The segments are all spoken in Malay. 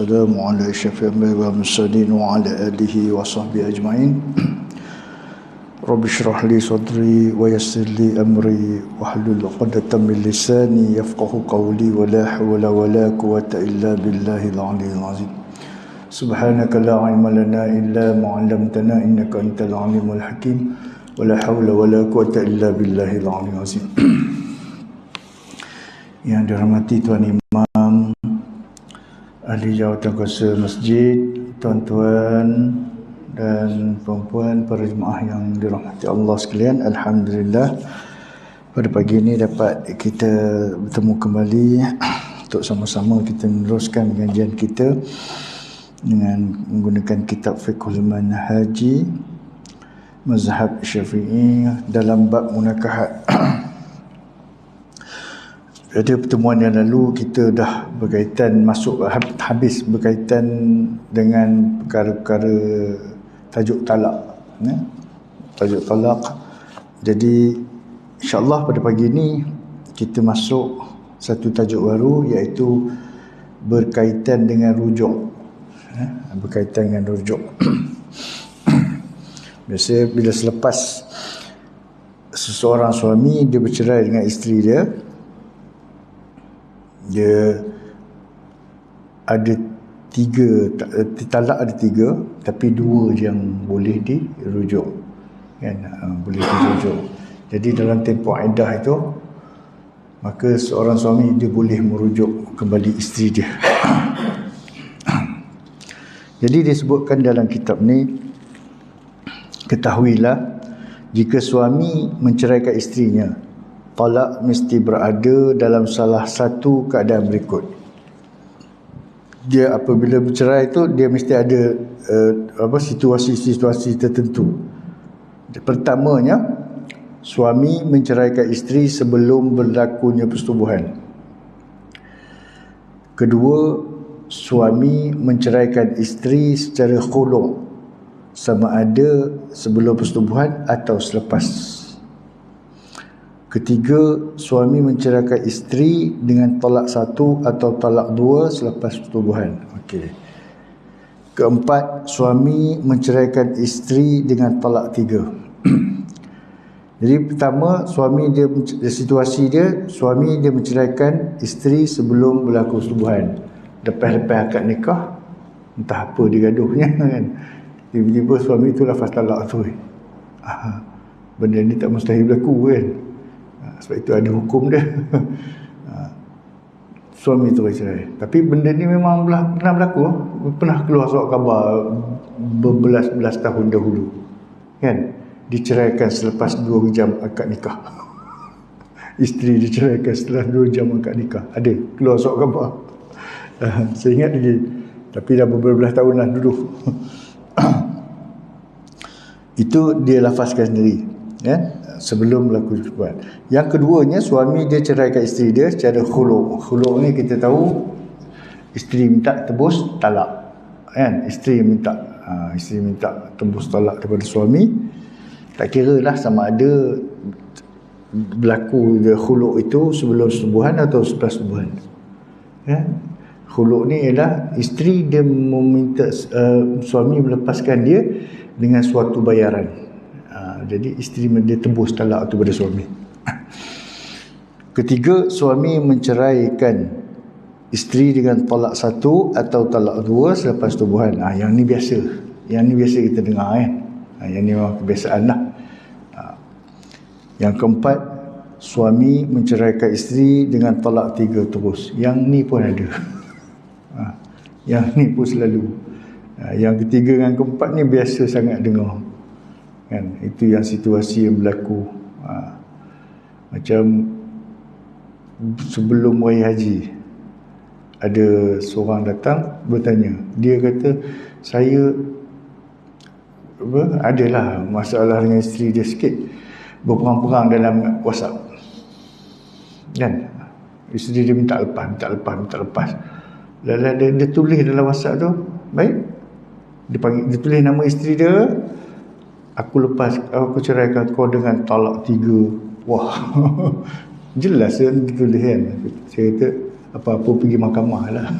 والسلام على أشرف الأنبياء والمرسلين وعلى آله وصحبه أجمعين. رب اشرح لي صدري ويسر لي أمري واحلل عقدة من لساني يفقه قولي ولا حول ولا قوة إلا بالله العلي العظيم. سبحانك لا علم لنا إلا ما علمتنا إنك أنت العليم الحكيم ولا حول ولا قوة إلا بالله العلي العظيم. Yang dirahmati Tuan Imam, ahli jawatan kuasa masjid, tuan-tuan dan puan-puan, para jemaah yang dirahmati Allah sekalian, alhamdulillah pada pagi ini dapat kita bertemu kembali untuk sama-sama kita meneruskan pengajian kita dengan menggunakan kitab Fiqhul Manhaji Mazhab Syafi'i dalam bab munakahat. Pada pertemuan yang lalu kita dah berkaitan habis berkaitan dengan perkara-perkara tajuk talak, tajuk talak. Jadi insya-Allah pada pagi ini kita masuk satu tajuk baru, iaitu berkaitan dengan rujuk. Berkaitan dengan rujuk. Biasa bila selepas seseorang suami dia bercerai dengan isteri dia, dia ada talak ada tiga, tapi dua yang boleh dirujuk, kan? Boleh dirujuk. Jadi dalam tempoh iddah itu, maka seorang suami dia boleh merujuk kembali isteri dia. Jadi disebutkan dalam kitab ni, ketahuilah jika suami menceraikan isterinya, talak mesti berada dalam salah satu keadaan berikut. Dia apabila bercerai itu, dia mesti ada situasi-situasi tertentu. Pertamanya, suami menceraikan isteri sebelum berlakunya persetubuhan. Kedua, suami menceraikan isteri secara khulu', sama ada sebelum persetubuhan atau selepas. Ketiga, suami menceraikan isteri dengan talak satu atau talak dua selepas persetubuhan. Okey. Keempat, suami menceraikan isteri dengan talak tiga. Jadi pertama, situasi dia, suami dia menceraikan isteri sebelum berlaku persetubuhan. Lepas akad nikah, entah apa dia gaduhnya, kan. Tiba-tiba suami tu lafaz talak tu. Benda ni tak mustahil berlaku, kan. Sebab itu ada hukum dia. Suami tu bercerai. Tapi benda ni memang pernah berlaku. Pernah keluar surat khabar berbelas-belas tahun dahulu, kan. Diceraikan selepas 2 jam akad nikah. Isteri diceraikan setelah 2 jam akad nikah. Ada keluar surat khabar. Saya ingat lagi. Tapi dah beberapa tahun lah dulu. Itu dia lafazkan sendiri, kan, sebelum berlaku persetubuhan. Yang keduanya, suami dia ceraikan isteri dia secara khulu'. Khulu' ni kita tahu isteri minta tebus talak, kan. Isteri minta tebus talak daripada suami. Tak kira lah sama ada berlaku dia khulu' itu sebelum persetubuhan atau selepas persetubuhan, kan. Khulu' ni ialah isteri dia meminta suami melepaskan dia dengan suatu bayaran. Jadi isteri dia tebus talak itu pada suami. Ketiga, suami menceraikan isteri dengan talak satu atau talak dua selepas persetubuhan. Yang ni biasa. Yang ni biasa kita dengar, kan. Yang ni memang kebiasaan lah. Yang keempat, suami menceraikan isteri dengan talak tiga terus. Yang ni pun ada. Yang ni pun selalu. Yang ketiga dengan keempat ni biasa sangat dengar, kan. Itu yang situasi yang berlaku. Macam sebelum raya haji, ada seorang datang bertanya. Dia kata, saya adalah masalah dengan isteri dia sikit, berperang-perang dalam WhatsApp, kan. Isteri dia minta lepas. Lalu dia tulis dalam WhatsApp tu, baik, dia tulis nama isteri dia, aku ceraikan kau dengan talak 3. Wah. Jelas dia tulis, kan. Saya kata apa-apa pergi mahkamah lah.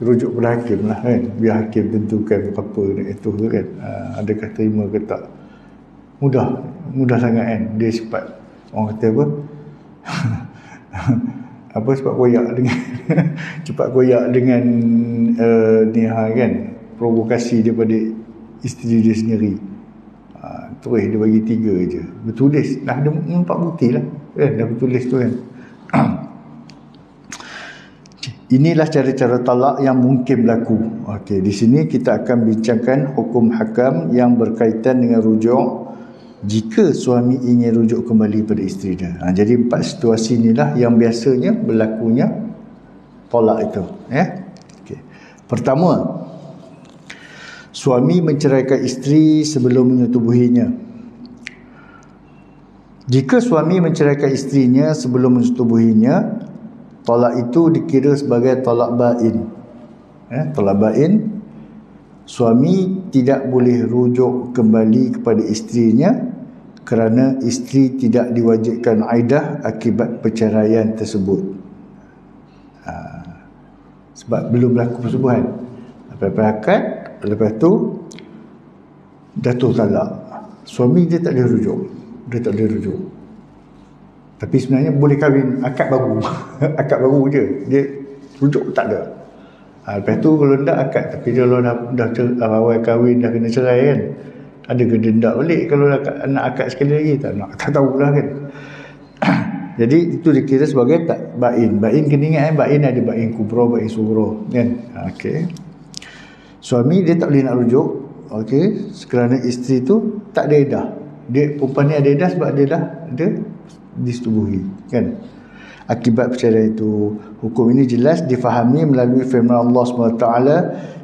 rujuk pada hakim lah kan, biar hakim tentukan apa itu kan, adakah terima ke tak. Mudah sangat kan, dia cepat, orang kata apa apa, cepat koyak dengan cepat koyak dengan kan, provokasi daripada isteri dia sendiri. Terus dia bagi 3 je, bertulis dah, ada 4 bukti lah kan, dah bertulis tu kan. Inilah cara-cara talak yang mungkin berlaku. Okey, di sini kita akan bincangkan hukum hakam yang berkaitan dengan rujuk jika suami ingin rujuk kembali pada isteri dia. Jadi 4 situasi inilah yang biasanya berlakunya talak itu, ya. Okey. Pertama, suami menceraikan isteri sebelum menyetubuhinya. Jika suami menceraikan isterinya sebelum menyetubuhinya, talak itu dikira sebagai talak bain. Talak bain, suami tidak boleh rujuk kembali kepada isterinya kerana isteri tidak diwajibkan iddah akibat perceraian tersebut. Sebab belum berlaku persetubuhan. Lepas tu jatuh talak. Suami dia tak boleh rujuk. Tapi sebenarnya boleh kahwin akad baru. Akad baru je, dia rujuk tak ada. Lepas tu kalau tak akad, tapi kalau dah awal kahwin dah kena cerai kan, ada ke denda balik kalau nak akad sekali lagi, tak tahulah kan. Jadi itu dikira sebagai tak bain. Bain kena ingat bain ada bain kubra, bain sughra kan. Okey. Suami dia tak boleh nak rujuk, okey, kerana isteri tu tak ada iddah. Dia perempuan ni ada iddah sebab dia dah ada disetubuhi kan. Akibat perceraian itu, hukum ini jelas difahami melalui firman Allah SWT,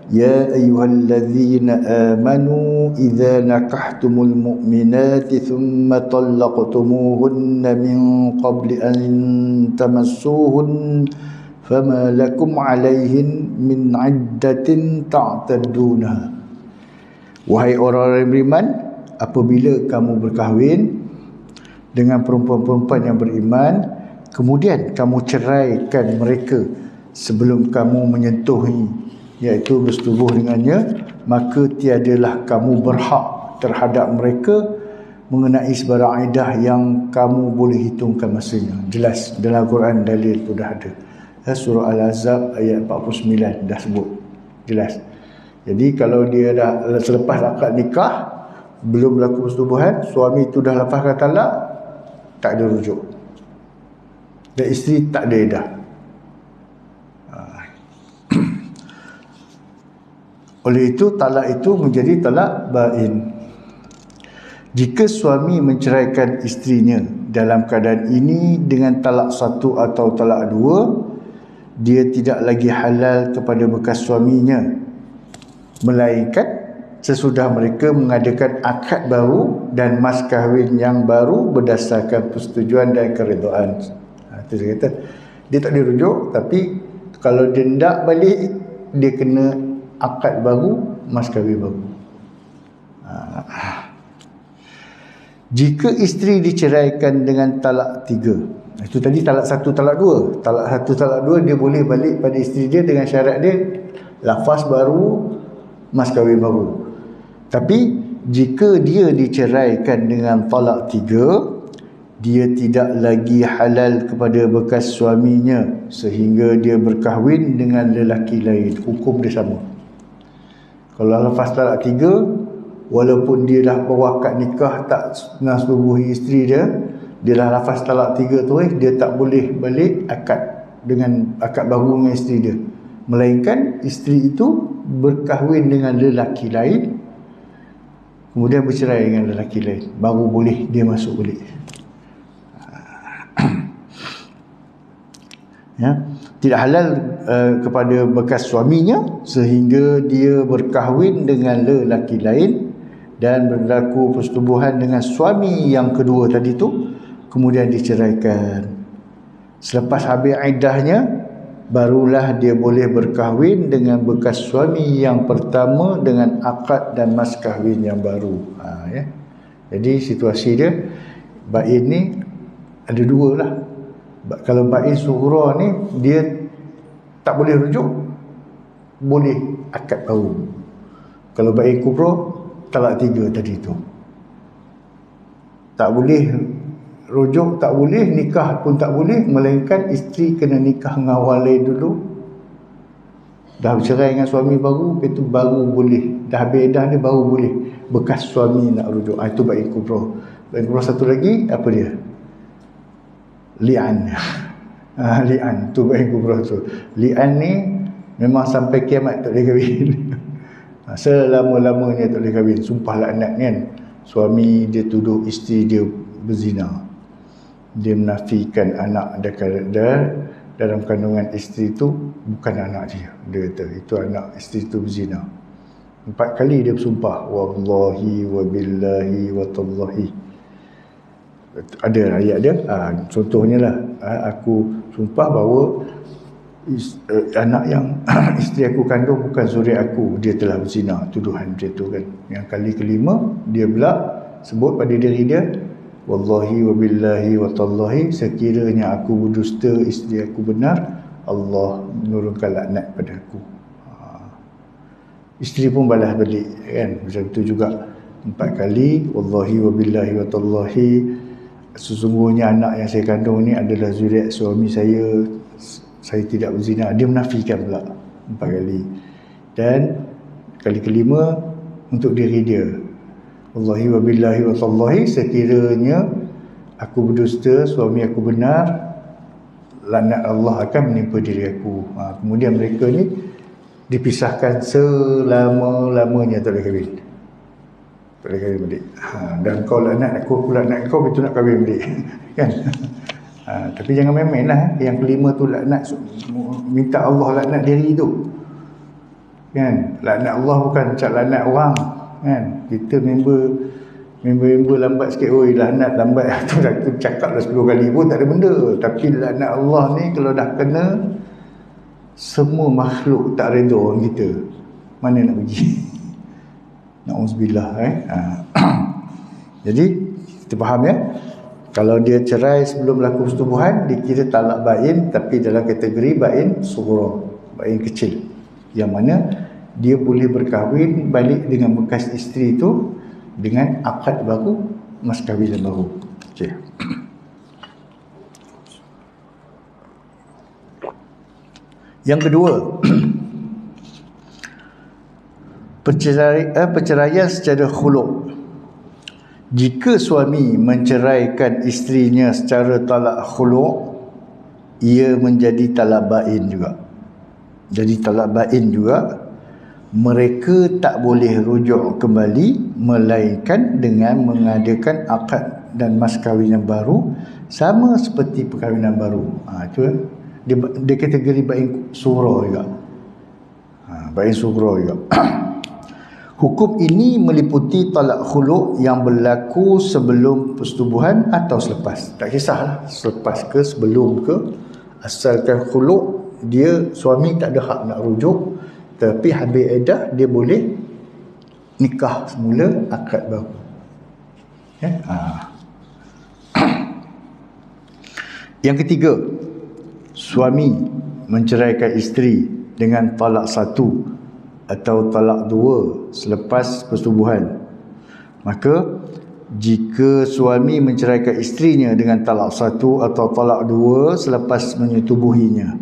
ya ayyuhallazina amanu idza nakahtumul mu'minati thumma talaqtumuhunna min qabli an tamassuhun fama lakum alaihin min iddatin ta'tadunaha. Wahai orang-orang yang beriman, apabila kamu berkahwin dengan perempuan-perempuan yang beriman, kemudian kamu ceraikan mereka sebelum kamu menyentuhi, iaitu bersetubuh dengannya, maka tiadalah kamu berhak terhadap mereka mengenai sebarang iddah yang kamu boleh hitungkan masanya. Jelas dalam Quran, dalil tu dah ada. Surah Al-Ahzab ayat 49 dah sebut jelas. Jadi kalau dia dah selepas akad nikah belum berlaku persetubuhan, suami itu dah lepaskan talak, tak ada rujuk, dan isteri tak ada iddah. Oleh itu talak itu menjadi talak bain. Jika suami menceraikan isterinya dalam keadaan ini dengan talak 1 atau talak 2, dia tidak lagi halal kepada bekas suaminya, melainkan sesudah mereka mengadakan akad baru dan mas kahwin yang baru berdasarkan persetujuan dan keredaan. Itu dia kata, dia tak boleh rujuk, tapi kalau dia hendak balik, dia kena akad baru, mas kahwin baru. Jika isteri diceraikan dengan talak 3, itu tadi talak 1, talak 2. Talak 1, talak 2 dia boleh balik pada isteri dia dengan syarat dia lafaz baru, mas kahwin baru. Tapi jika dia diceraikan dengan talak 3, dia tidak lagi halal kepada bekas suaminya sehingga dia berkahwin dengan lelaki lain. Hukum dia sama. Kalau lepas talak 3, walaupun dia dah berwakad nikah, tak nak setubuhi isteri dia, dia dah lepas talak 3 tu, dia tak boleh balik akad dengan akad baru dengan isteri dia, melainkan isteri itu berkahwin dengan lelaki lain, kemudian bercerai dengan lelaki lain, baru boleh dia masuk balik. Ya, tidak halal kepada bekas suaminya sehingga dia berkahwin dengan lelaki lain dan berlaku persetubuhan dengan suami yang kedua tadi tu, kemudian diceraikan. Selepas habis iddahnya, barulah dia boleh berkahwin dengan bekas suami yang pertama dengan akad dan mas kahwin yang baru. Ya. Jadi situasi dia, bain ni ada 2 lah. Kalau bain sughra ni, dia tak boleh rujuk, boleh akad baru. Kalau bain kubra, talak 3 tadi tu. Tak boleh rujuk, tak boleh, nikah pun tak boleh, melainkan isteri kena nikah dengan orang lain dulu. Dah bercerai dengan suami baru, itu baru boleh. Dah habis iddah dia baru boleh bekas suami nak rujuk. Itu bain kubra. Bain kubra satu lagi, apa dia? Li'an. Li'an, tu bain kubra tu. Li'an ni memang sampai kiamat tak boleh kahwin. Selama-lamanya tak boleh kahwin. Sumpah laknat kan. Suami dia tuduh isteri dia berzina. Dia menafikan anak dia dalam kandungan isteri tu bukan anak dia. Dia kata itu anak isteri tu berzina. 4 kali dia bersumpah, wallahi wa billahi wa tallahi. Ada ayat dia, contohnya lah, aku sumpah bahawa anak yang isteri aku kandung bukan zuriat aku, dia telah berzina. Tuduhan macam tu kan. Yang kali kelima dia pula sebut pada diri dia, wallahi wa billahi wa tallahi, sekiranya aku berdusta isteri aku benar, Allah menurunkan laknat pada aku. Isteri pun balas balik kan, macam tu juga 4 kali, wallahi wa billahi wa tallahi, sesungguhnya anak yang saya kandung ni adalah zuriat suami saya tidak berzina. Dia menafikan pula 4 kali. Dan kali kelima untuk diri dia, wallahi wa billahi wa tallahi, sekiranya aku berdusta suami aku benar, laknat Allah akan menimpa diri aku. Kemudian mereka ni dipisahkan selama-lamanya, tak boleh kahwin. Tak boleh kahwin balik. Dan kau laknat aku laknat kau, betul nak kahwin balik. Kan? Tapi jangan main-main lah. Yang kelima tu laknat, minta Allah laknat diri tu. Kan? Laknat Allah bukan macam laknat orang. Kan? Kita member lambat sikit, oi laknat lambat. Tu cakap dah 10 kali pun tak ada benda. Tapi laknat Allah ni kalau dah kena, semua makhluk tak redha orang kita, mana nak pergi? Na'udzubillah. Jadi kita faham ya, kalau dia cerai sebelum berlaku persetubuhan dikira talak bain, tapi dalam kategori bain sughra, bain kecil, yang mana dia boleh berkahwin balik dengan bekas isteri itu dengan akad baru, mas kahwin baru. Okey. Yang kedua, perceraian secara khulu'. Jika suami menceraikan isterinya secara talak khulu', ia menjadi talak bain juga. Jadi talak bain juga, mereka tak boleh rujuk kembali melainkan dengan mengadakan akad dan mas kahwin yang baru, sama seperti perkahwinan baru. Itu dia kategori bain sughra juga. Bain sughra juga. Hukum ini meliputi talak khulu' yang berlaku sebelum persetubuhan atau selepas. Tak kisahlah selepas ke sebelum ke, asalkan khulu', dia suami tak ada hak nak rujuk, tapi habis iddah dia boleh nikah semula, akad baru. Ya? Yang ketiga, suami menceraikan isteri dengan talak 1 atau talak 2 selepas persetubuhan. Maka jika suami menceraikan isterinya dengan talak 1 atau talak 2 selepas menyetubuhinya,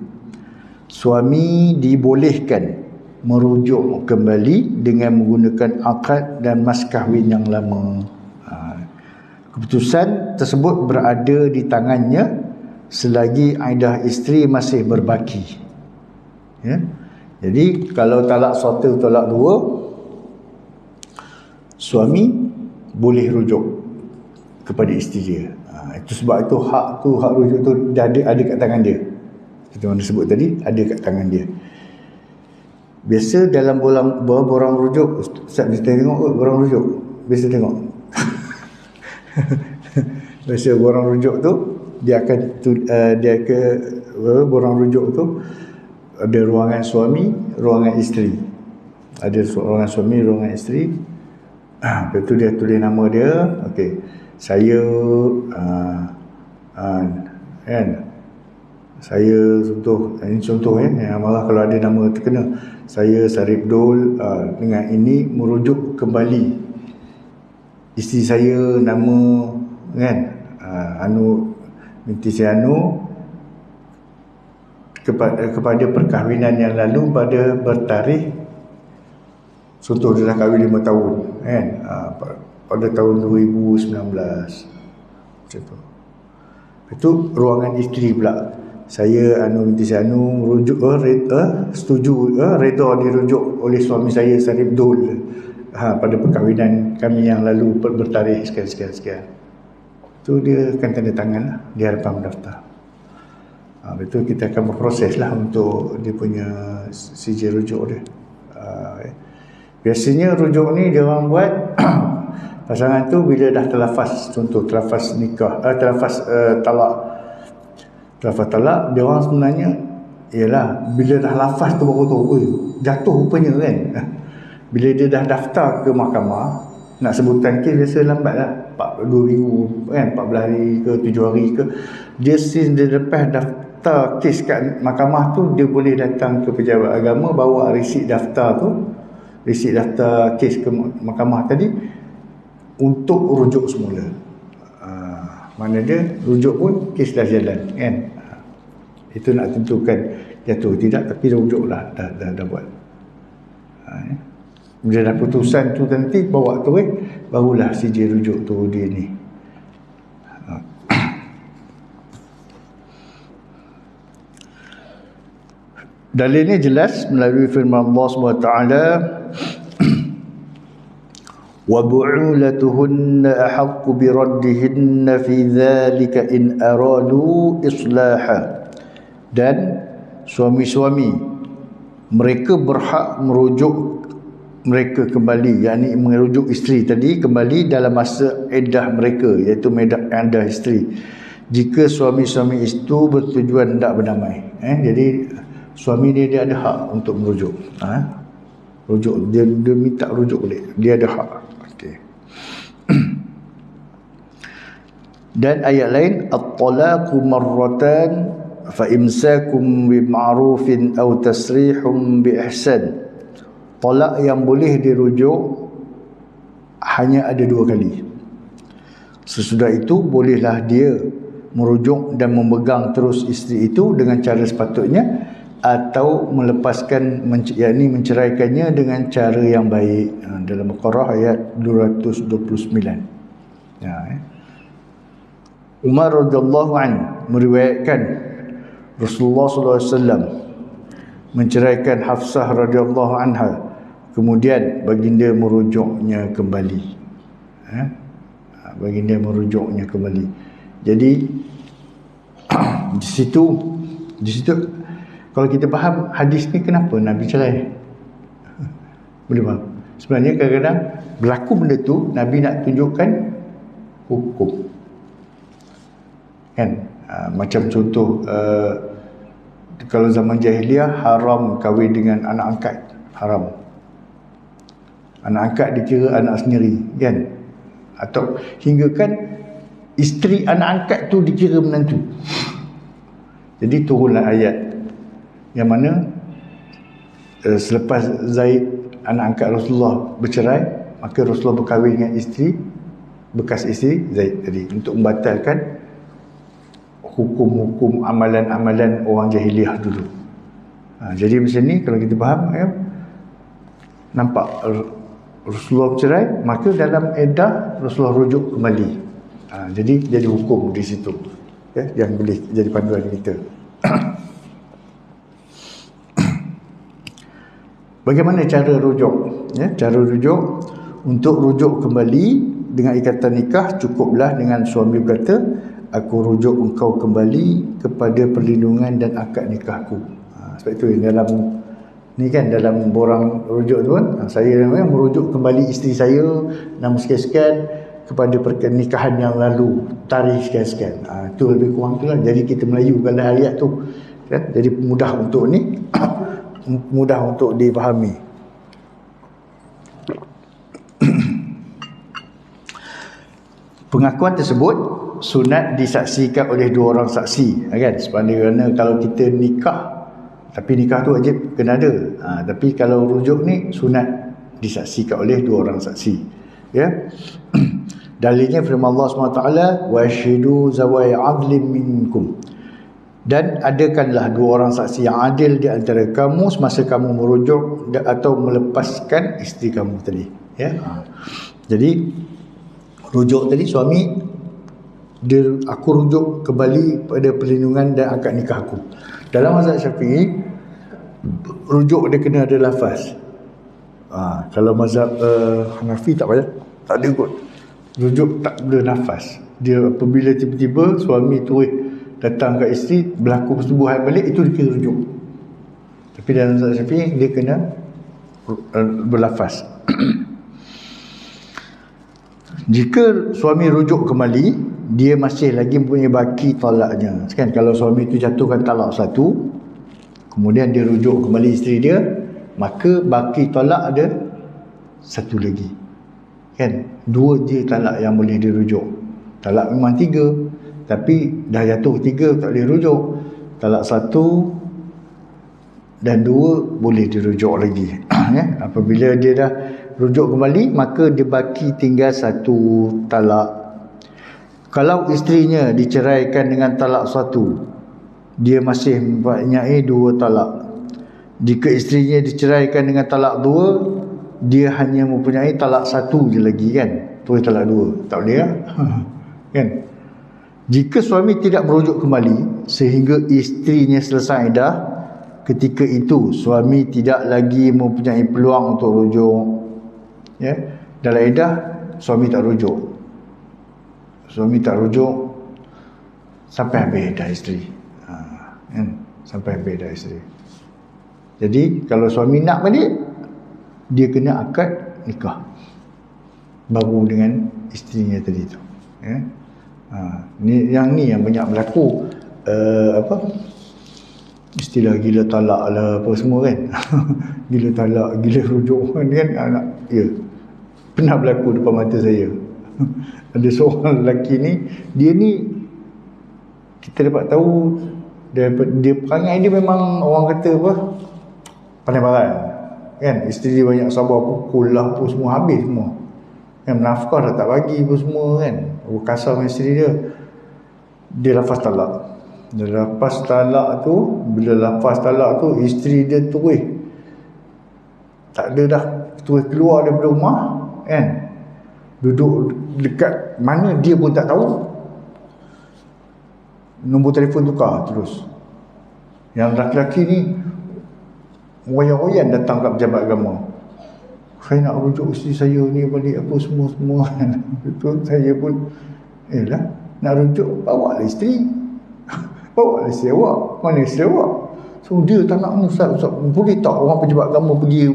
suami dibolehkan merujuk kembali dengan menggunakan akad dan mas kahwin yang lama. Keputusan tersebut berada di tangannya selagi iddah isteri masih berbaki. Ya. Jadi kalau talak 1, talak 2, suami boleh rujuk kepada isteri dia. Itu sebab itu hak rujuk tu dah ada kat tangan dia. Kita mana sebut tadi, ada kat tangan dia. Biasa dalam borang rujuk, Ustaz mesti tengok borang rujuk. Biasa tengok. Biasa borang rujuk tu dia akan borang rujuk tu ada ruangan suami, ruangan isteri. Ada ruangan suami, ruangan isteri. Lepas tu dia tulis nama dia. Okey, saya kan, Saya ini contoh malah kalau ada nama terkena, saya Sarip Dol dengan ini merujuk kembali isteri saya nama kan Anu binti si Anu kepada perkahwinan yang lalu pada bertarikh, contoh dia dah kahwin 5 tahun kan, pada tahun 2019 macam tu. Itu ruangan isteri pula, saya Anu binti si Anu merujuk setuju reda dirujuk oleh suami saya Sarip Dol pada perkahwinan kami yang lalu bertarikh sekian. Itu dia akan tanda tangan lah di hadapan pendaftar. Betul, kita akan berproses lah untuk dia punya CJ rujuk dia. Biasanya rujuk ni dia orang buat pasangan tu bila dah terlafaz, contoh terlafaz nikah, terlafaz talak, dia orang sebenarnya ialah bila dah lafaz tu baru tahu, jatuh rupanya kan. Bila dia dah daftar ke mahkamah, nak sebutan kes biasa lambat lah, 2 minggu kan, 14 hari ke 7 hari ke. Dia since dia lepas daftar kes kat mahkamah tu, dia boleh datang ke pejabat agama, bawa resit daftar kes ke mahkamah tadi untuk rujuk semula. Mana dia rujuk pun kes dah jalan kan. Itu nak tentukan jatuh tidak, tapi rujuk lah dah buat. Bila dah putusan tu nanti bawa tu barulah CJ rujuk tu dia ni. Dalilnya jelas melalui firman Allah SWT, wa bu'ulatuhunna ahaqqu biraddihinna fi dhalika in aradu islaha. Dan suami-suami mereka berhak merujuk mereka kembali, yakni merujuk isteri tadi kembali dalam masa iddah mereka, iaitu iddah isteri, jika suami-suami itu bertujuan hendak berdamai. Jadi suami dia ada hak untuk merujuk. Rujuk, dia minta rujuk boleh, dia ada hak. Okay. Dan ayat lain, at-talaqu marratan fa imsakum bima'rufin aw tasrihum bi ihsan. Talak yang boleh dirujuk hanya ada 2 kali. Sesudah itu bolehlah dia merujuk dan memegang terus isteri itu dengan cara sepatutnya, atau melepaskan, yakni menceraikannya dengan cara yang baik. Dalam Al-Baqarah ayat 229. Umar radhiyallahu anhu meriwayatkan Rasulullah sallallahu alaihi wasallam menceraikan Hafsah radhiyallahu anha, kemudian baginda merujuknya kembali. Baginda merujuknya kembali. Jadi di situ kalau kita faham hadis ni, kenapa Nabi cerai? Boleh faham? Sebenarnya kadang-kadang berlaku benda tu, Nabi nak tunjukkan hukum. Kan? Macam contoh, kalau zaman jahiliah haram kahwin dengan anak angkat, haram. Anak angkat dikira anak sendiri, kan? Atau hingga kan isteri anak angkat tu dikira menantu. Jadi turunlah ayat yang mana selepas Zaid anak angkat Rasulullah bercerai, maka Rasulullah berkahwin dengan isteri, bekas isteri Zaid tadi, untuk membatalkan hukum-hukum amalan-amalan orang jahiliah dulu. Jadi macam ni kalau kita faham, nampak Rasulullah bercerai, maka dalam iddah Rasulullah rujuk kembali. Jadi hukum di situ, yang boleh jadi panduan kita. Bagaimana cara rujuk? Cara rujuk, untuk rujuk kembali dengan ikatan nikah, cukuplah dengan suami berkata, aku rujuk engkau kembali kepada perlindungan dan akad nikahku. Sebab itu dalam ni kan, dalam borang rujuk tu kan, saya merujuk kembali isteri saya nama sekian-sekian kepada pernikahan yang lalu, tarikh sekian-sekian. Itu lebih kurang tu lah. Jadi kita melayukan ayat tu kan? Jadi mudah untuk ni mudah untuk dipahami. Pengakuan tersebut sunat disaksikan oleh dua orang saksi, kan? Sebagaimana kalau kita nikah, tapi nikah tu wajib kena ada. Tapi kalau rujuk ni sunat disaksikan oleh dua orang saksi, ya. Dalilnya firman Allah SWT, wa ashidu zawai adlin minkum, dan adakanlah dua orang saksi yang adil di antara kamu semasa kamu merujuk atau melepaskan isteri kamu tadi, ya. Jadi rujuk tadi, suami aku rujuk kembali pada perlindungan dan akad nikah aku. Dalam mazhab Syafi'i, rujuk dia kena ada lafaz. Kalau mazhab Hanafi tak payah, tak ada kot. Rujuk tak ada lafaz. Dia apabila tiba-tiba suami tu datang kat isteri, berlaku persetubuhan balik, itu dikira rujuk. Tapi dalam mazhab Syafi'i dia kena berlafaz. Jika suami rujuk kembali, dia masih lagi mempunyai baki talaknya. Kan kalau suami itu jatuhkan talak satu, kemudian dia rujuk kembali isteri dia, maka baki talak ada satu lagi. Kan? Dua je talak yang boleh dirujuk. Talak memang tiga, tapi dah jatuh tiga tak boleh rujuk. Talak satu dan dua boleh dirujuk lagi. Ya? Apabila dia dah rujuk kembali, maka dia baki tinggal satu talak. Kalau isterinya diceraikan dengan talak satu, dia masih mempunyai dua talak. Jika isterinya diceraikan dengan talak dua, dia hanya mempunyai talak satu je lagi, kan? Tu talak dua, tak boleh lah. Kan? Jika suami tidak merujuk kembali sehingga isterinya selesai iddah, ketika itu suami tidak lagi mempunyai peluang untuk rujuk. Ya, dalam iddah suami tak rujuk. Suami tak rujuk sampai habis iddah isteri. Kan? Sampai habis iddah isteri. Jadi kalau suami nak balik, dia kena akad nikah baru dengan isterinya tadi tu. Ya. Ni yang banyak berlaku, istilah gila talak lah apa semua, kan. Gila talak, gila rujuk, kan, anak. Ya, pernah berlaku depan mata saya. Ada seorang lelaki ni, dia ni kita dapat tahu dia perangai dia memang orang kata apa, pandai barang, kan. Isteri dia banyak sabar, pukul lah apa semua, habis semua, kan. Nafkah dah tak bagi apa semua, kan. Kasar dengan isteri dia. Dia lafaz talak. Dia lafaz talak tu, bila lafaz talak tu, isteri dia terus tak ada dah, terus keluar daripada rumah, kan. Duduk dekat mana dia pun tak tahu. Nombor telefon tukar terus. Yang lelaki ni oyan-oyan datang kat pejabat agama. Saya nak rujuk isteri saya ni balik apa semua-semua. Betul, saya pun lah, nak rujuk, bawa lah isteri. Bawa lah isteri awak. Mana isteri awak? So dia tak nak, Ustaz, boleh tak orang pejabat agama pergi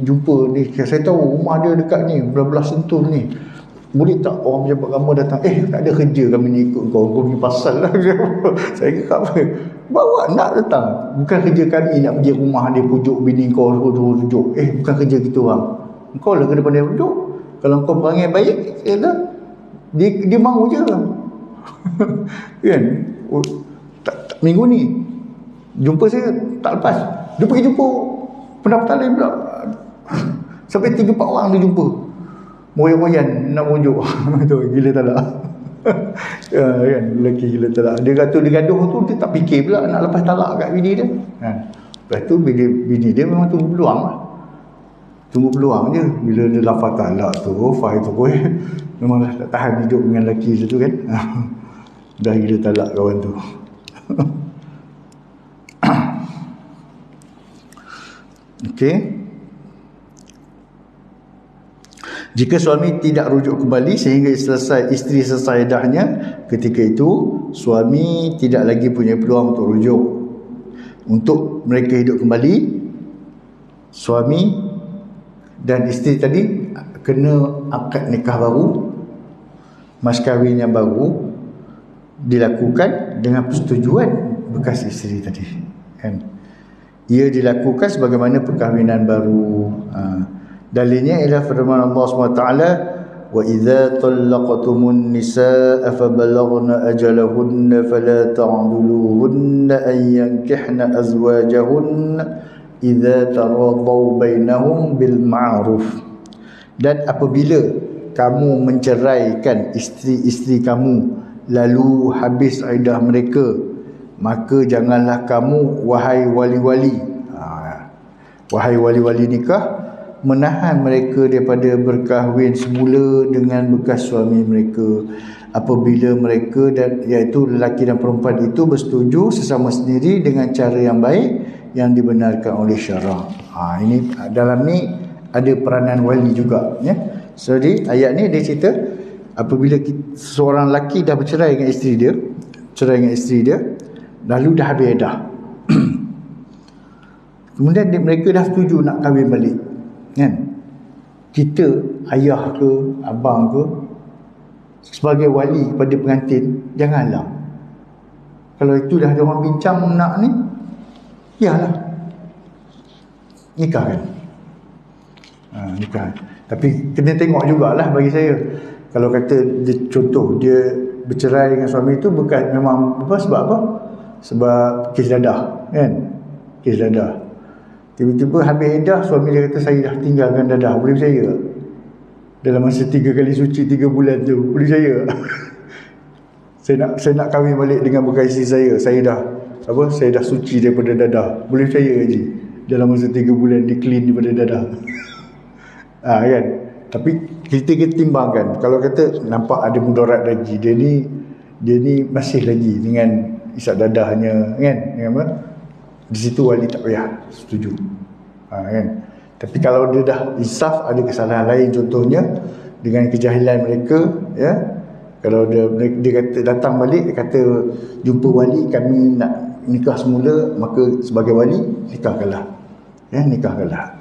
jumpa ni, saya tahu rumah dia dekat ni, belah-belah Sentul ni, boleh tak orang pejabat agama datang? Tak ada kerja kami ni ikut kau pergi pasal lah. Saya kata apa? Bawa, nak datang. Bukan kerja kami nak pergi rumah dia pujuk bini kau rujuk. Bukan kerja kita orang. Kau lah kena pandai rujuk. Kalau kau perangai baik, dia mahu je. Kan? Minggu ni jumpa saya tak lepas, dia pergi jumpa pendaftar lain pula. Sampai 3-4 orang dia jumpa, moyan-moyan nak rujuk. Tu gila talak. Kan, lelaki gila talak. Dia kata dia gaduh tu, dia tak fikir pula nak lepas talak kat bini dia. Lepas tu bini dia memang tunggu peluang lah. Tunggu peluang je. Bila dia lafaz talak tu, faham tu, memang tak tahan hidup dengan lelaki tu, kan. Dah gila talak kawan tu. Okey. Jika suami tidak rujuk kembali sehingga isteri selesai iddahnya, ketika itu suami tidak lagi punya peluang untuk rujuk. Untuk mereka hidup kembali, suami dan isteri tadi kena akad nikah baru, mas kahwin yang baru dilakukan dengan persetujuan bekas isteri tadi, kan. Ia dilakukan sebagaimana perkahwinan baru. Dalilnya ialah firman Allah SWT, wa idza talaqtumun nisaa fabalaghna ajalahunna fala ta'dhuluhunna an yankihna azwajahunna idza taradaw bainahum bil ma'ruf. Dan apabila kamu menceraikan isteri-isteri kamu lalu habis iddah mereka, maka janganlah kamu wahai wali-wali nikah menahan mereka daripada berkahwin semula dengan bekas suami mereka apabila mereka dan iaitu lelaki dan perempuan itu bersetuju sesama sendiri dengan cara yang baik yang dibenarkan oleh syarak. Ini dalam ni ada peranan wali juga, ya. So di ayat ni dia cerita apabila seorang lelaki dah bercerai dengan isteri dia, lalu dah habis iddah. Kemudian mereka dah setuju nak kahwin balik, kan? Kita, ayah ke abang ke, sebagai wali pada pengantin, janganlah, kalau itu dah ada orang bincang nak ni, yalah, nikahkan. Nikah. Tapi kena tengok jugalah bagi saya. Kalau kata contoh dia bercerai dengan suami itu bukan memang sebab apa? Sebab kes dadah, kan? Kes dadah. Tiba-tiba habis iddah, suami dia kata saya dah tinggalkan dadah. Boleh percaya? Dalam masa 3 kali suci 3 bulan tu, boleh percaya? saya nak kahwin balik dengan bekas isteri saya. Saya dah suci daripada dadah. Boleh percaya Haji? Dalam masa 3 bulan dia clean daripada dadah. Kan? Tapi kita timbangkan, kalau kata nampak ada mudarat lagi, dia ni masih lagi dengan isap dadahnya, kan? Apa? Di situ wali tak payah setuju, kan? Tapi kalau dia dah insaf, ada kesalahan lain, contohnya dengan kejahilan mereka, ya, kalau dia kata datang balik, dia kata jumpa wali, kami nak nikah semula, maka sebagai wali nikahkanlah, ya, nikahkanlah.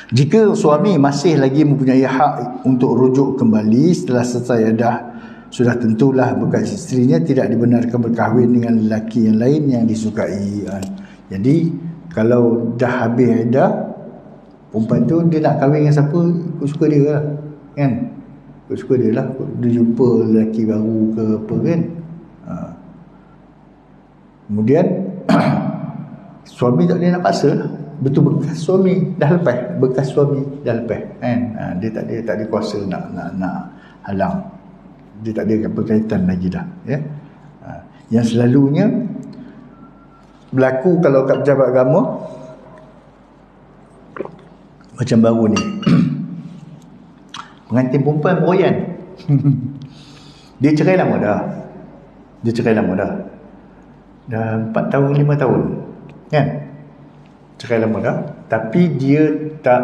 Jika suami masih lagi mempunyai hak untuk rujuk kembali setelah selesai iddah, sudah tentulah bekas isterinya tidak dibenarkan berkahwin dengan lelaki yang lain yang disukai. Jadi kalau dah habis iddah, perempuan tu dia nak kahwin dengan siapa, ikut suka dia lah, kan? Ikut suka dia lah. Dia jumpa lelaki baru ke apa, kan? Kemudian suami tak boleh nak paksa lah. Betul bekas suami dah lepas, kan? Dia tak ada kuasa nak halang. Dia tak ada berkaitan lagi dah, ya. Yang selalunya berlaku kalau kat pejabat agama macam baru ni. Pengantin perempuan beroyan. Dia cerai lama dah. Dah 4 tahun 5 tahun, kan? Cerai lama dah, tapi dia tak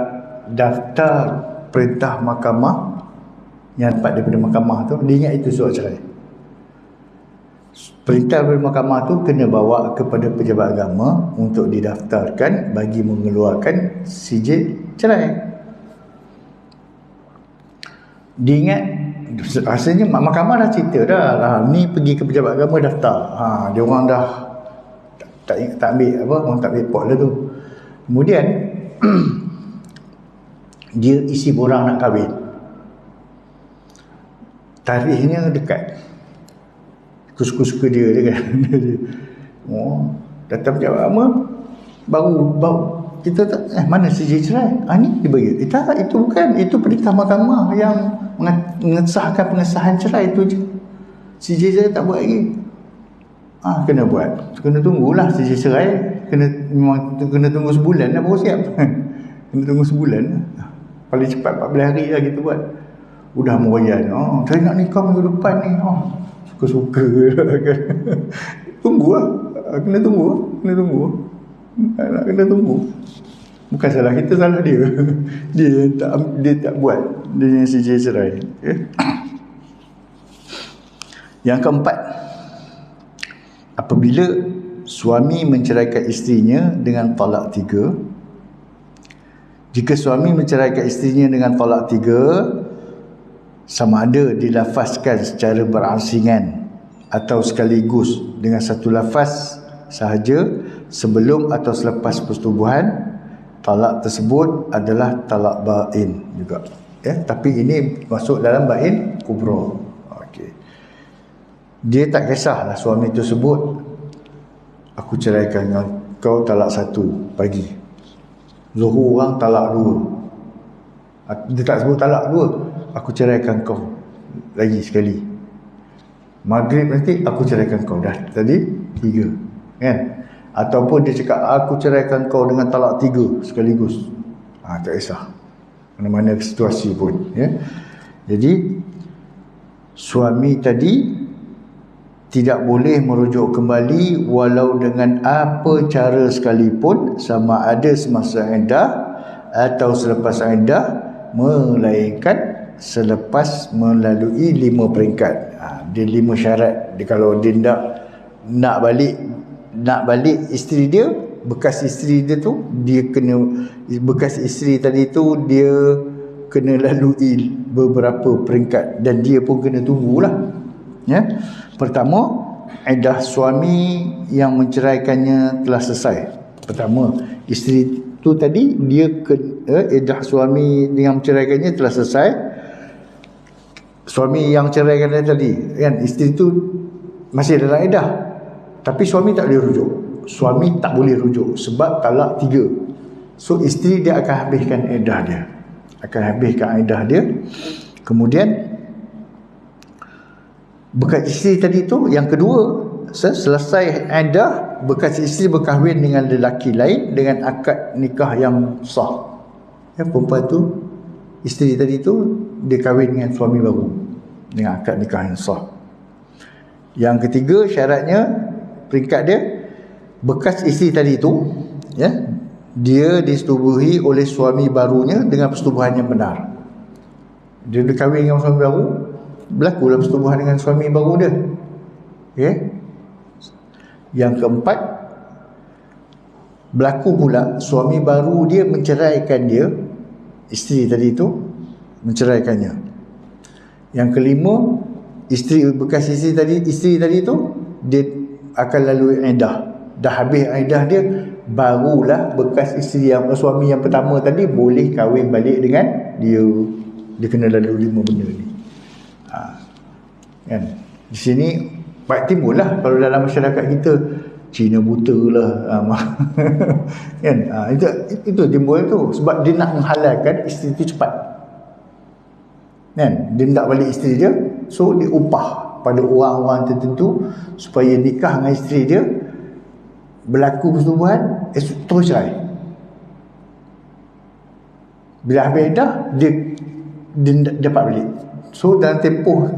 daftar perintah mahkamah yang dapat daripada mahkamah tu. Dia ingat itu surat cerai. Perintah daripada mahkamah tu kena bawa kepada pejabat agama untuk didaftarkan bagi mengeluarkan sijil cerai. Dia ingat, rasanya mahkamah dah cerita dah, ni pergi ke pejabat agama daftar. Dia orang dah tak ambil apa, orang tak ambil pot lah tu. Kemudian dia isi borang nak kahwin, tarikhnya dekat, suka-suka dia kan. Datang pejabat agama, baru kita tak, mana sijil cerai? Ni dibagi. Itu bukan, itu perintah mahkamah yang mengesahkan pengesahan cerai tu je. Sijil cerai tak buat lagi. Kena buat, kena tunggulah sijil cerai, memang kena tunggu sebulan lah baru siap. Kena tunggu sebulan, paling cepat 14 hari lah kita buat. Udah meroyan, saya nak nikah minggu depan ni, suka-suka lah kan. Tunggu lah, kena tunggu. Bukan salah kita, salah dia. Dia tak buat, dia yang sijil cerai, ya. Yang keempat, apabila suami menceraikan isterinya dengan talak 3. Jika suami menceraikan isterinya dengan talak 3, sama ada dilafazkan secara berasingan atau sekaligus dengan satu lafaz sahaja sebelum atau selepas persetubuhan. Talak tersebut adalah talak bain juga, ya, tapi ini masuk dalam bain kubra. Okey, dia tak kisahlah suami tu sebut aku ceraikan dengan kau talak 1 pagi, Zuhur orang talak 2, dia tak sebut talak 2, aku ceraikan kau lagi sekali, Maghrib nanti aku ceraikan kau, dah tadi 3, kan? Ataupun dia cakap aku ceraikan kau dengan talak 3 sekaligus, tak kisah mana-mana situasi pun, ya. Jadi suami tadi tidak boleh merujuk kembali walau dengan apa cara sekalipun, sama ada semasa iddah atau selepas iddah, melainkan selepas melalui 5 peringkat. Dia 5 syarat. Dia, kalau dia nak balik isteri dia, bekas isteri dia tu, dia kena, bekas isteri tadi tu dia kena lalui beberapa peringkat dan dia pun kena tunggulah, ya. Pertama, iddah suami yang menceraikannya telah selesai. Pertama, isteri tu tadi dia iddah suami yang menceraikannya telah selesai. Suami yang ceraikan dia tadi, kan, isteri tu masih dalam iddah, tapi suami tak boleh rujuk. Suami tak boleh rujuk sebab talak 3. So isteri dia akan habiskan iddah dia, kemudian bekas isteri tadi tu yang kedua, selesai iddah, bekas isteri berkahwin dengan lelaki lain dengan akad nikah yang sah, ya. Perempuan tu, isteri tadi tu, dia kahwin dengan suami baru dengan akad nikah yang sah. Yang ketiga syaratnya, peringkat dia, bekas isteri tadi tu, ya, dia disetubuhi oleh suami barunya dengan persetubuhan yang benar. Dia berkahwin dengan suami baru, berlakulah persetubuhan dengan suami baru dia, ya. Yang keempat, berlaku pula suami baru dia menceraikan dia, isteri tadi tu menceraikannya. Yang kelima, bekas isteri tadi tu dia akan lalui iddah. Dah habis iddah dia, barulah bekas isteri suami yang pertama tadi boleh kahwin balik dengan dia. Dia kena lalui 5 benda ni. Kan? Di sini timbullah kalau dalam masyarakat kita, Cina buta lah, kan? Itu timbul tu sebab dia nak menghalalkan isteri tu cepat, kan? Dia nak balik isteri dia, so dia upah pada orang-orang tertentu supaya nikah dengan isteri dia, berlaku persetubuhan, terus cerai. Bila habis dah, dia dapat balik. So dalam tempoh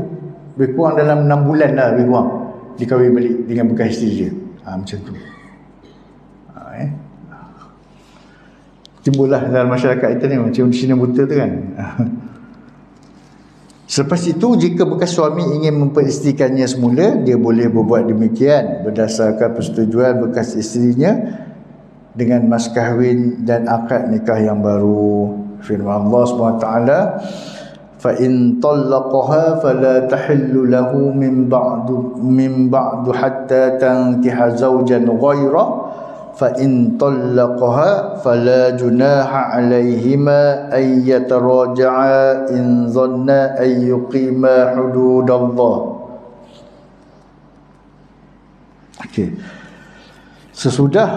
lebih kurang dalam 6 bulan lah, lebih kurang dia kahwin balik dengan bekas isteri dia. Macam tu. Timbullah dalam masyarakat kita ni macam Cina buta tu, kan. Selepas itu, jika bekas suami ingin memperisterikannya semula, dia boleh berbuat demikian berdasarkan persetujuan bekas isterinya dengan mas kahwin dan akad nikah yang baru. Firman Allah SWT, فَإِنْ طَلَّقَهَا فَلَا تَحِلُّ لَهُ مِنْ بَعْدُ حَتَّى تَنْكِحَ زَوْجًا غَيْرَهُ فَإِنْ طَلَّقَهَا فَلَا جُنَاحَ عَلَيْهِمَا أَنْ يَتَرَاجَعَا إِنْ ظَنَّا أَنْ يُقِيمَا حُدُودَ اللَّهِ. Okey. Sesudah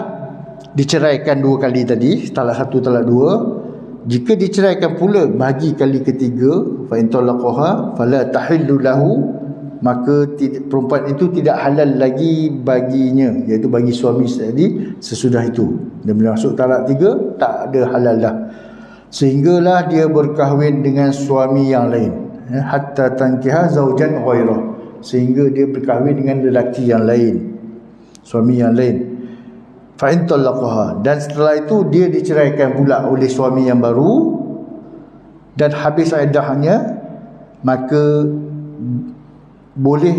diceraikan 2 kali tadi, talak 1, talak 2, jika diceraikan pula bagi kali ketiga, fa in talaqaha fala tahillu lahu, maka perempuan itu tidak halal lagi baginya, iaitu bagi suami tadi sesudah itu. Dan bila masuk talak 3, tak ada halal dah, sehinggalah dia berkahwin dengan suami yang lain, hatta tankiha zaujan ghairah, sehingga dia berkahwin dengan lelaki yang lain, suami yang lain. Fa in talaqaha, dan setelah itu dia diceraikan pula oleh suami yang baru dan habis iddahnya, maka boleh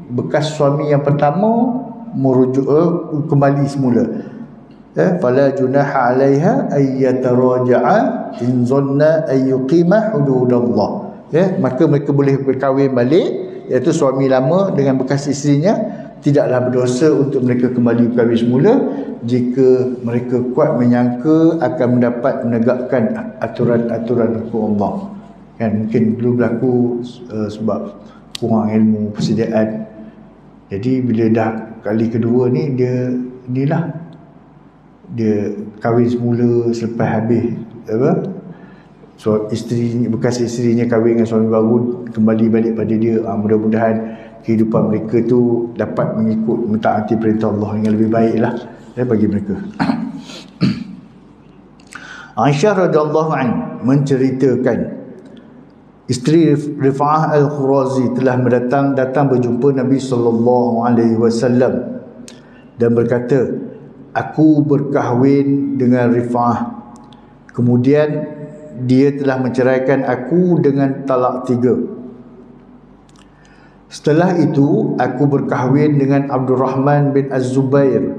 bekas suami yang pertama merujuk kembali semula. Fala junaha 'alaiha ay yataraja'a in zanna ay yuqima hududallah. Maka mereka boleh berkahwin balik, iaitu suami lama dengan bekas isterinya, tidaklah berdosa untuk mereka kembali berkahwin semula jika mereka kuat menyangka akan mendapat menegakkan aturan-aturan hukum Allah. Kan mungkin dulu berlaku sebab kurang ilmu, persediaan. Jadi bila dah kali kedua ni dia kahwin semula selepas habis so isteri, bekas isterinya kahwin dengan suami baru, kembali balik pada dia. Mudah-mudahan kehidupan mereka tu dapat mengikut mentaati perintah Allah yang lebih baik lah bagi mereka. Aisyah radhiyallahu anha menceritakan isteri Rifa'ah Al-Khurazi telah datang berjumpa Nabi SAW dan berkata, aku berkahwin dengan Rifa'ah, kemudian dia telah menceraikan aku dengan talak 3. Setelah itu aku berkahwin dengan Abdurrahman bin Az-Zubair,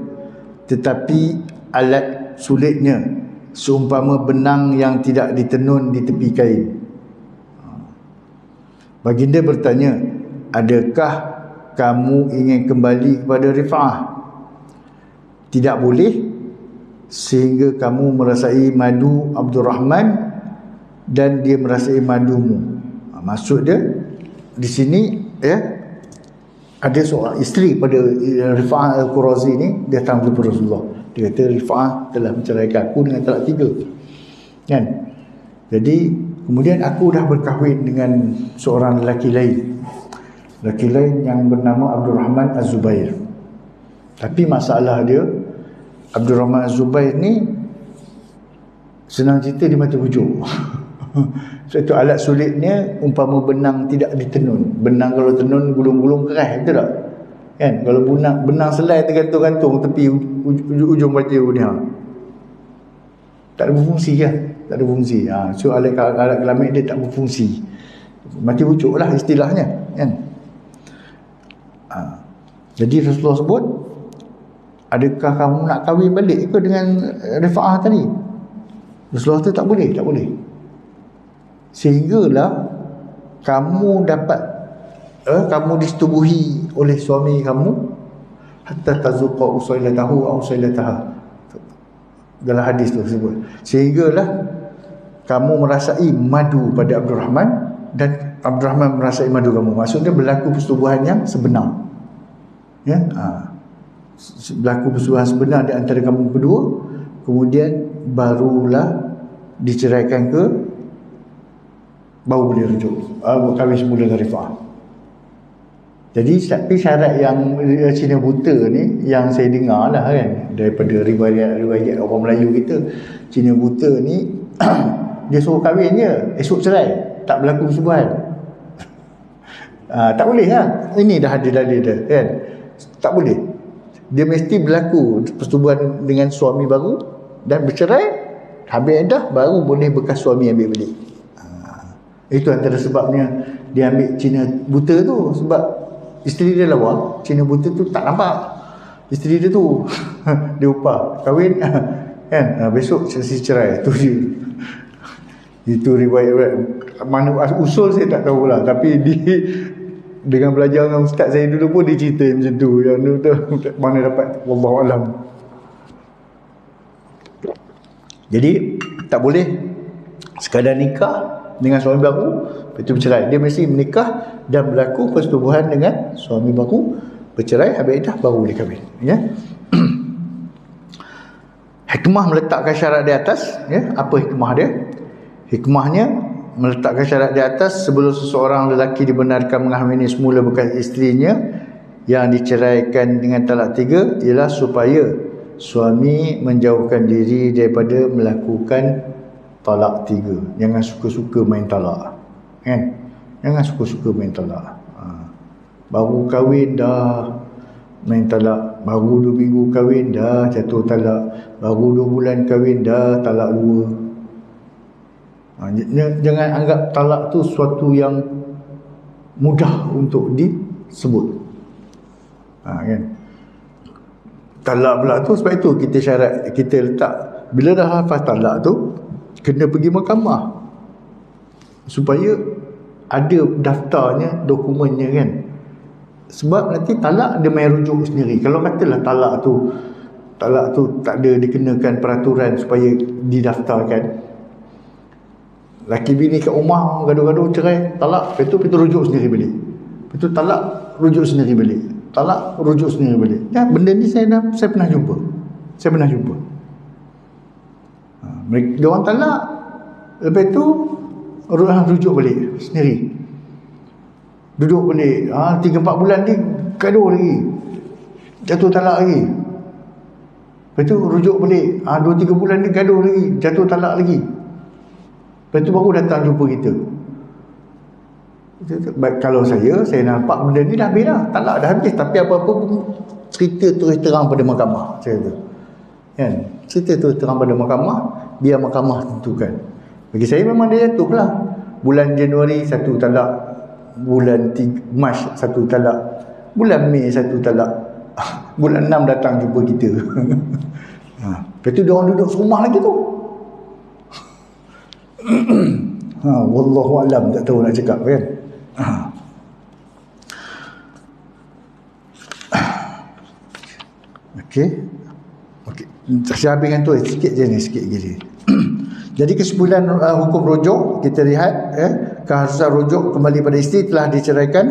tetapi alat sulitnya seumpama benang yang tidak ditenun di tepi kain. Baginda bertanya, adakah kamu ingin kembali kepada Rifa'ah? Tidak boleh, sehingga kamu merasai madu Abdurrahman dan dia merasai madumu. Maksud dia di sini ada seorang isteri pada Rifa'ah Al-Khurazi ni, dia datang kepada Rasulullah. Dia kata Rifa'ah telah menceraikan aku dengan talak 3. Kan? Jadi kemudian aku dah berkahwin dengan seorang lelaki lain yang bernama Abdurrahman Az-Zubair. Tapi masalah dia, Abdurrahman Az-Zubair ni senang cerita dia mati hujung. So itu alat sulitnya umpama benang tidak ditenun. Benang kalau tenun gulung-gulung keras, betul tak? Kan? Kalau benang selai tergantung-gantung tepi ujung baju ni, tak ada berfungsi kan? Tak ada fungsi. So alat kelamin dia tak berfungsi. Mati hujung lah istilahnya, kan? Jadi Rasulullah sebut, adakah kamu nak kahwin balik ke dengan Rifa'ah tadi? Rasulullah tu tak boleh. Sehinggalah kamu dapat kamu disetubuhi oleh suami kamu hatta tazuqa usailatahu aw usailataha. Dalam hadis tu sebut, sehinggalah kamu merasai madu pada Abdurrahman dan Abdurrahman merasai madu kamu. Maksudnya berlaku persetubuhan yang sebenar. Ya, berlaku persetubuhan sebenar di antara kamu berdua, kemudian barulah diceraikan ke, baru boleh rujuk kahwin semula dengan Rifa'ah. Jadi tapi syarat yang Cina buta ni, yang saya dengar lah kan, daripada riwayat orang Melayu kita, Cina buta ni dia suruh kahwin je, esok cerai, tak berlaku persetubuhan. Tak boleh lah. Ini dah ada dalil dah kan. Tak boleh. Dia mesti berlaku persetubuhan dengan suami baru dan bercerai, habis dah baru boleh bekas suami ambil balik. Itu antara sebabnya dia ambil Cina buta tu, sebab isteri dia lawa. Cina buta tu tak nampak isteri dia tu. Dia upah kahwin kan, besok sesi cerai. Tu dia. Itu riwayat. Mana usul saya tak tahulah, tapi dengan belajar dengan ustaz saya dulu pun dia cerita macam tu. Yang tu mana dapat, wallahu alam. Jadi tak boleh sekadar nikah dengan suami baru lepas tu bercerai. Dia mesti menikah dan berlaku persetubuhan dengan suami baru, bercerai, habis dah baru boleh kahwin, ya. Hikmah meletakkan syarat di atas, ya. Apa hikmah dia? Hikmahnya meletakkan syarat di atas sebelum seseorang lelaki dibenarkan mengahwini semula bekas isterinya yang diceraikan dengan talak 3 ialah supaya suami menjauhkan diri daripada melakukan talak 3. Jangan suka-suka main talak, kan? Jangan suka-suka main talak. Baru kahwin dah main talak, baru 2 minggu kahwin dah jatuh talak, baru 2 bulan kahwin dah talak 2. Jangan anggap talak tu suatu yang mudah untuk disebut, kan? Talak pula tu, sebab itu kita syarat, kita letak bila dah hafaz talak tu kena pergi mahkamah supaya ada daftarnya, dokumennya, kan. Sebab nanti talak dia main rujuk sendiri. Kalau katalah talak tu tak ada dikenakan peraturan supaya didaftarkan, laki bini kat rumah gaduh-gaduh cerai, talak, lepas tu kita rujuk sendiri balik, lepas tu talak, rujuk sendiri balik, talak, rujuk sendiri balik. Ya, benda ni saya pernah jumpa. Dia orang talak, lepas tu rujuk balik sendiri, duduk balik 3-4 bulan ni gaduh lagi, jatuh talak lagi, lepas tu rujuk balik 2-3 bulan ni gaduh lagi, jatuh talak lagi, lepas tu baru datang jumpa kita. Baik, kalau saya nampak benda ni dah habis dah, talak dah habis, tapi apa-apa pun cerita terus terang pada mahkamah, saya kata kan, cerita terus terang pada mahkamah, biar mahkamah tentukan. Bagi saya memang dia jatuh lah. Bulan Januari 1 talak, bulan Mac 1 talak, bulan Mei 1 talak, bulan 6 datang jumpa kita. Lepas tu dia orang duduk serumah lagi tu. Wallahu alam, tak tahu nak cakap kan. Okey. Saya habiskan tu sikit je ni, sikit lagi. Jadi kesimpulan hukum rujuk, kita lihat keharusan rujuk kembali pada isteri telah diceraikan.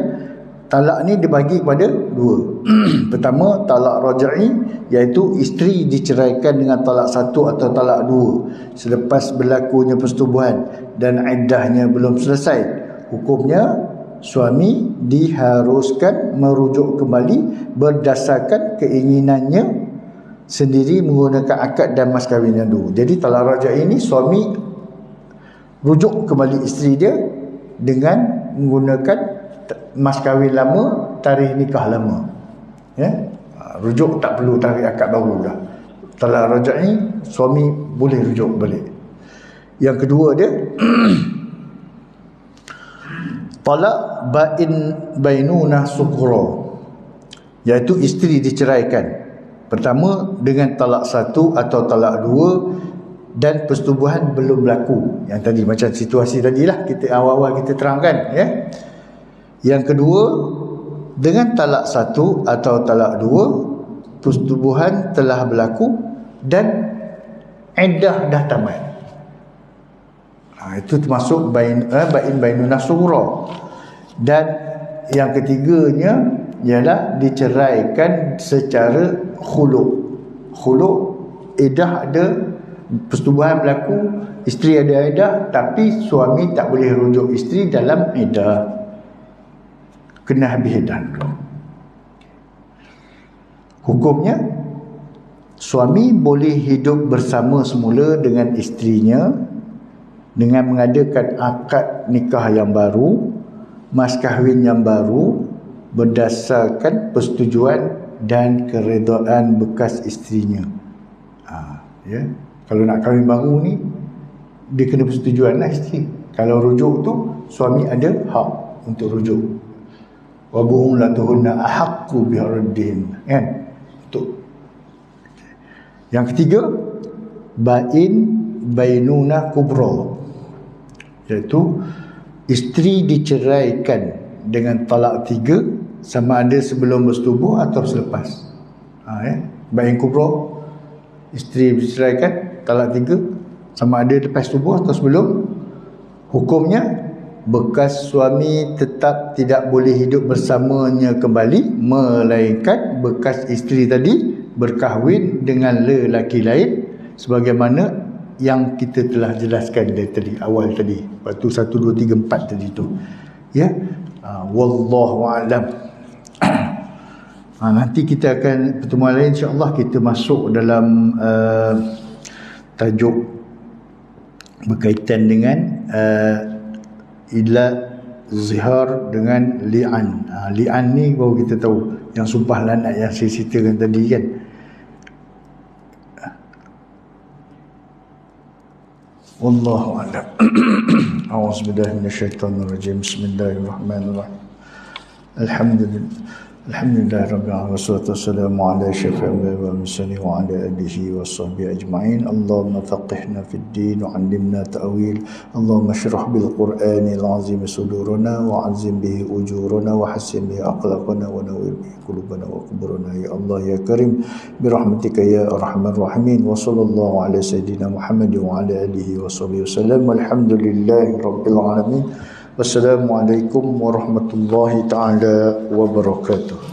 Talak ni dibagi kepada dua. Pertama, talak raj'i, iaitu isteri diceraikan dengan talak 1 atau talak 2 selepas berlakunya persetubuhan dan iddahnya belum selesai. Hukumnya, suami diharuskan merujuk kembali berdasarkan keinginannya sendiri menggunakan akad dan mas kahwin yang dulu. Jadi talak raj'i ini suami rujuk kembali isteri dia dengan menggunakan mas kahwin lama, tarikh nikah lama. Ya? Rujuk tak perlu tarikh akad baru dah. Talak raj'i suami boleh rujuk balik. Yang kedua dia talak bainunah sughra, iaitu isteri diceraikan. Pertama dengan talak 1 atau talak 2 dan persetubuhan belum berlaku. Yang tadi macam situasi tadilah kita awal-awal kita terangkan, ya. Yang kedua dengan talak 1 atau talak 2, persetubuhan telah berlaku dan iddah dah tamat. Itu termasuk bainunah sughra. Dan yang ketiganya ialah diceraikan secara khulu'. Iddah ada, persetubuhan berlaku, isteri ada iddah, tapi suami tak boleh rujuk isteri dalam iddah, kena habis iddah dulu. Hukumnya, suami boleh hidup bersama semula dengan isterinya dengan mengadakan akad nikah yang baru, mas kahwin yang baru, berdasarkan persetujuan dan keredaan bekas isterinya. Ya. Kalau nak kahwin baru ni, dia kena persetujuan lah isteri. Kalau rujuk tu, suami ada hak untuk rujuk. Wa bu'ulatuhunna ahaqqu biraddihin, kan? Untuk. Yang ketiga, bainunah kubra, iaitu isteri diceraikan dengan talak 3 sama ada sebelum bersetubuh atau selepas. Bain kubra, isteri diceraikan talak 3 sama ada lepas tubuh atau sebelum. Hukumnya, bekas suami tetap tidak boleh hidup bersamanya kembali, melainkan bekas isteri tadi berkahwin dengan lelaki lain sebagaimana yang kita telah jelaskan dari tadi, awal tadi, waktu 1, 2, 3, 4 tadi tu, ya. Wallahu a'lam. Nanti kita akan pertemuan lain insya-Allah kita masuk dalam tajuk berkaitan dengan ila zihar dengan li'an. Li'an ni baru kita tahu, yang sumpah lanat yang saya ceritakan tadi, kan. Wallahu a'lam. A'udzubillahi minasyaitonir rajim. Bismillahirrahmanirrahim. Alhamdulillah. Alhamdulillah Rabbil Alamin wassalatu wassalamu ala asyrafil anbiya'i wal mursalin wa ala alihi washabbihi ajma'in. Allahumma faqihna fid din wa 'allimna ta'wil. Allahumma shrah bil Qur'anil 'azim sudurana wa 'azzim bihi ujurana wa hassin bihi akhlaqana wa nawwir bihi qulubana wa quburana ya Allah ya Karim bi rahmatika ya arhamar rahimin. Wa sallallahu ala sayyidina Muhammad wa ala alihi washabbihi wasallam. Walhamdulillahi rabbil alamin. Wassalamualaikum warahmatullahi taala wabarakatuh.